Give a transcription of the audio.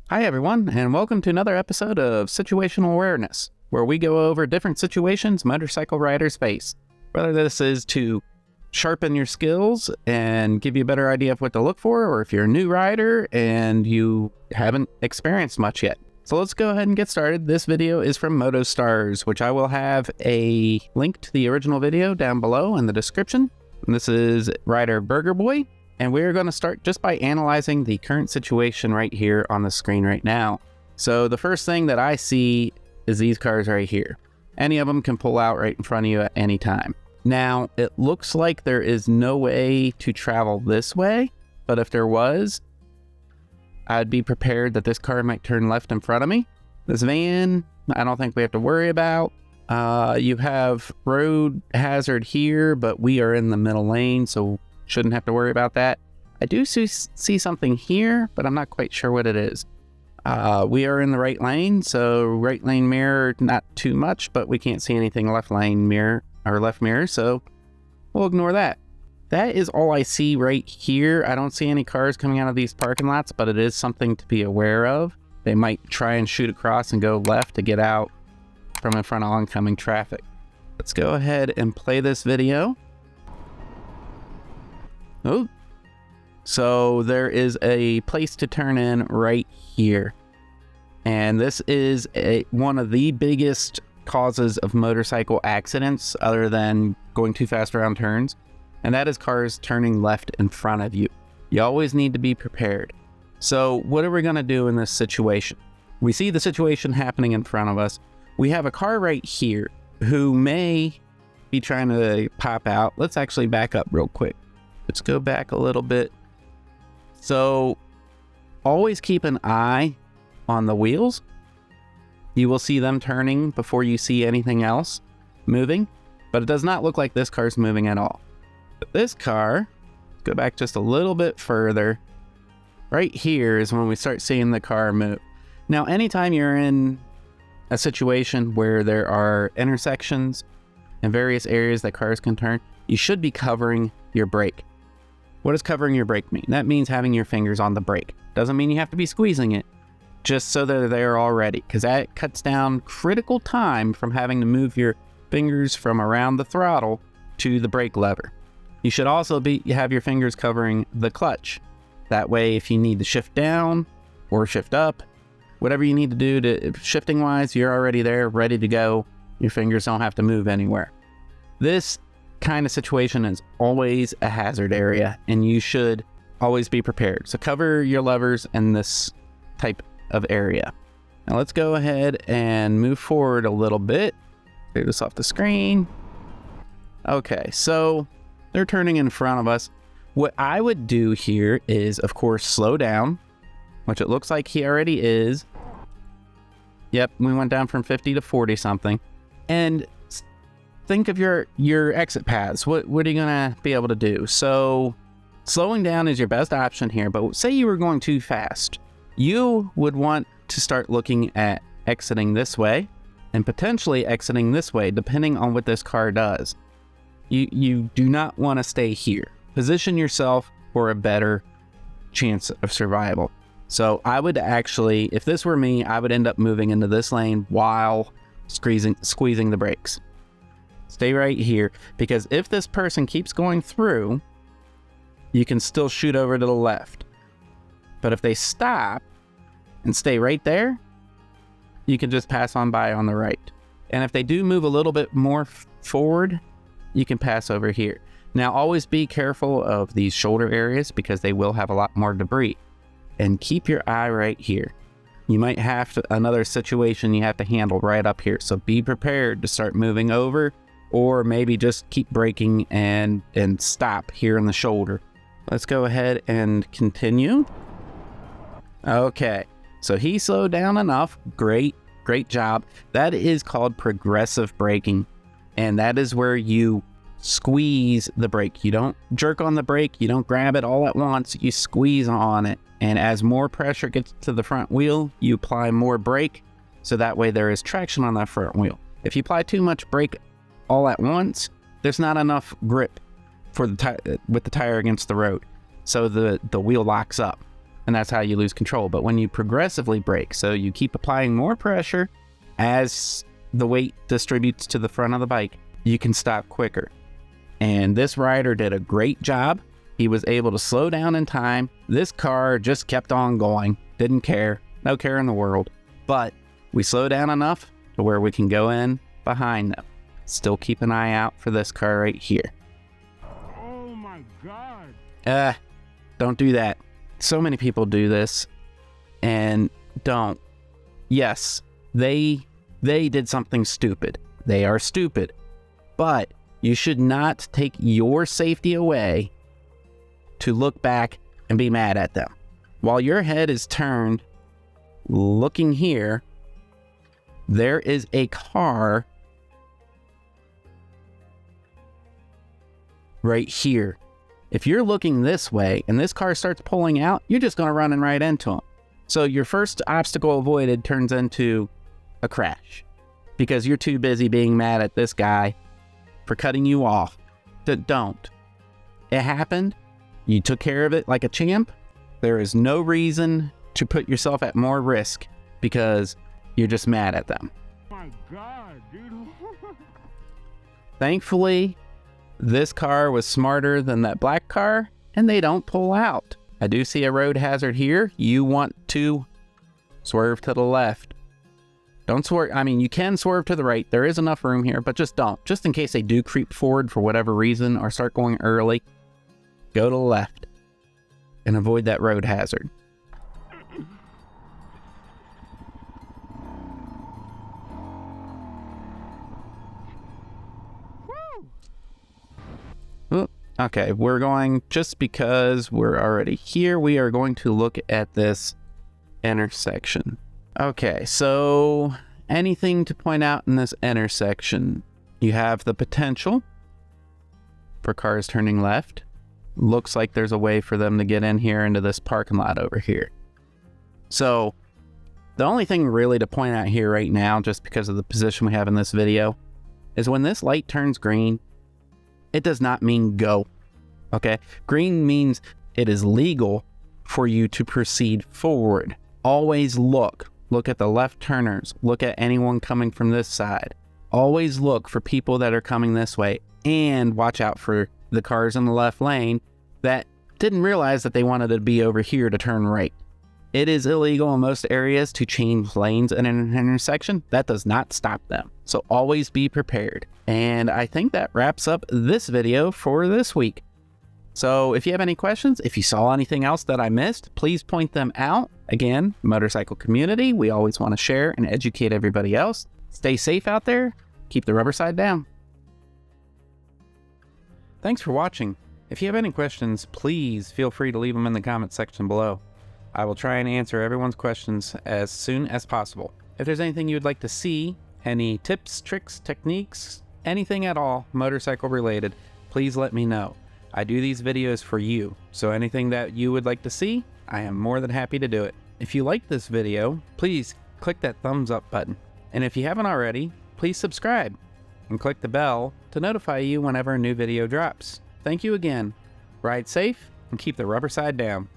Hi everyone, and welcome to another episode of Situational Awareness, where we go over different situations motorcycle riders face. Whether this is to sharpen your skills and give you a better idea of what to look for, or if you're a new rider and you haven't experienced much yet. So let's go ahead and get started. This video is from MotoStars, which I will have a link to the original video down below in the description. And this is rider Burger Boy. And we're going to start just by analyzing the current situation right here on the screen right now. So the first thing that I see is these cars right here. Any of them can pull out right in front of you at any time. Now, it looks like there is no way to travel this way, but if there was, I'd be prepared that this car might turn left in front of me. This van, I don't think we have to worry about. You have road hazard here, but we are in the middle lane, so shouldn't have to worry about that. I do see something here, but I'm not quite sure what it is. We are in the right lane, so right lane mirror, not too much, but we can't see anything left lane mirror or left mirror, so we'll ignore that. That is all I see right here. I don't see any cars coming out of these parking lots, but it is something to be aware of. They might try and shoot across and go left to get out from in front of oncoming traffic. Let's go ahead and play this video. Oh, so there is a place to turn in right here. And this is one of the biggest causes of motorcycle accidents other than going too fast around turns. And that is cars turning left in front of you. You always need to be prepared. So what are we going to do in this situation? We see the situation happening in front of us. We have a car right here who may be trying to pop out. Let's actually back up real quick. Let's go back a little bit. So always keep an eye on the wheels. You will see them turning before you see anything else moving, but it does not look like this car's moving at all. But this car, go back just a little bit further. Right here is when we start seeing the car move. Now, anytime you're in a situation where there are intersections and various areas that cars can turn, you should be covering your brake. What does covering your brake mean? That means having your fingers on the brake. Doesn't mean you have to be squeezing it, just so that they're there already, because that cuts down critical time from having to move your fingers from around the throttle to the brake lever. You should also have your fingers covering the clutch. That way, if you need to shift down or shift up, whatever you need to do to shifting wise, you're already there, ready to go. Your fingers don't have to move anywhere. This kind of situation is always a hazard area, and you should always be prepared. So cover your levers in this type of area. Now let's go ahead and move forward a little bit. Clear this off the screen. Okay, so they're turning in front of us. What I would do here is, of course, slow down, which it looks like he already is. Yep, we went down from 50 to 40 something. And think of your exit paths. What are you gonna be able to do? So slowing down is your best option here, but say you were going too fast. You would want to start looking at exiting this way and potentially exiting this way, depending on what this car does. You do not want to stay here. Position yourself for a better chance of survival. So I would actually, if this were me, I would end up moving into this lane while squeezing the brakes. Stay right here, because if this person keeps going through, you can still shoot over to the left. But if they stop and stay right there, you can just pass on by on the right. And if they do move a little bit more forward, you can pass over here. Now, always be careful of these shoulder areas because they will have a lot more debris. And keep your eye right here. You might have another situation you have to handle right up here. So be prepared to start moving over, or maybe just keep braking and stop here in the shoulder. Let's go ahead and continue. Okay, so he slowed down enough. Great job. That is called progressive braking, and that is where you squeeze the brake. You don't jerk on the brake. You don't grab it all at once. You squeeze on it, and as more pressure gets to the front wheel, you apply more brake, so that way there is traction on that front wheel. If you apply too much brake all at once, there's not enough grip for with the tire against the road, so the wheel locks up. and that's how you lose control. But when you progressively brake, so you keep applying more pressure as the weight distributes to the front of the bike, you can stop quicker. And this rider did a great job. He was able to slow down in time. This car just kept on going, didn't care, no care in the world. But we slowed down enough to where we can go in behind them. Still keep an eye out for this car right here. Oh my God. Don't do that. So many people do this and don't. Yes, they did something stupid. They are stupid. But you should not take your safety away to look back and be mad at them. While your head is turned looking here, there is a car right here. If you're looking this way and this car starts pulling out, you're just going to run right into them. So your first obstacle avoided turns into a crash because you're too busy being mad at this guy for cutting you off. Don't. It happened. You took care of it like a champ. There is no reason to put yourself at more risk because you're just mad at them. Oh my God, dude. Thankfully, this car was smarter than that black car, and they don't pull out. I do see a road hazard here. You want to swerve to the left. Don't swerve. I mean, you can swerve to the right. There is enough room here, but just don't. Just in case they do creep forward for whatever reason or start going early, go to the left and avoid that road hazard. Okay, we're going, just because we're already here, we are going to look at this intersection. Okay, so anything to point out in this intersection? You have the potential for cars turning left. Looks like there's a way for them to get in here into this parking lot over here. So the only thing really to point out here right now, just because of the position we have in this video, is when this light turns green, it does not mean go, okay? Green means it is legal for you to proceed forward. Always look at the left turners, look at anyone coming from this side. Always look for people that are coming this way, and watch out for the cars in the left lane that didn't realize that they wanted to be over here to turn right. It is illegal in most areas to change lanes in an intersection. That does not stop them. So always be prepared. And I think that wraps up this video for this week. So if you have any questions, if you saw anything else that I missed, please point them out. Again, motorcycle community, we always want to share and educate everybody else. Stay safe out there. Keep the rubber side down. Thanks for watching. If you have any questions, please feel free to leave them in the comment section below. I will try and answer everyone's questions as soon as possible. If there's anything you would like to see, any tips, tricks, techniques, anything at all motorcycle related, please let me know. I do these videos for you, so anything that you would like to see, I am more than happy to do it. If you like this video, please click that thumbs up button. And if you haven't already, please subscribe and click the bell to notify you whenever a new video drops. Thank you again. Ride safe and keep the rubber side down.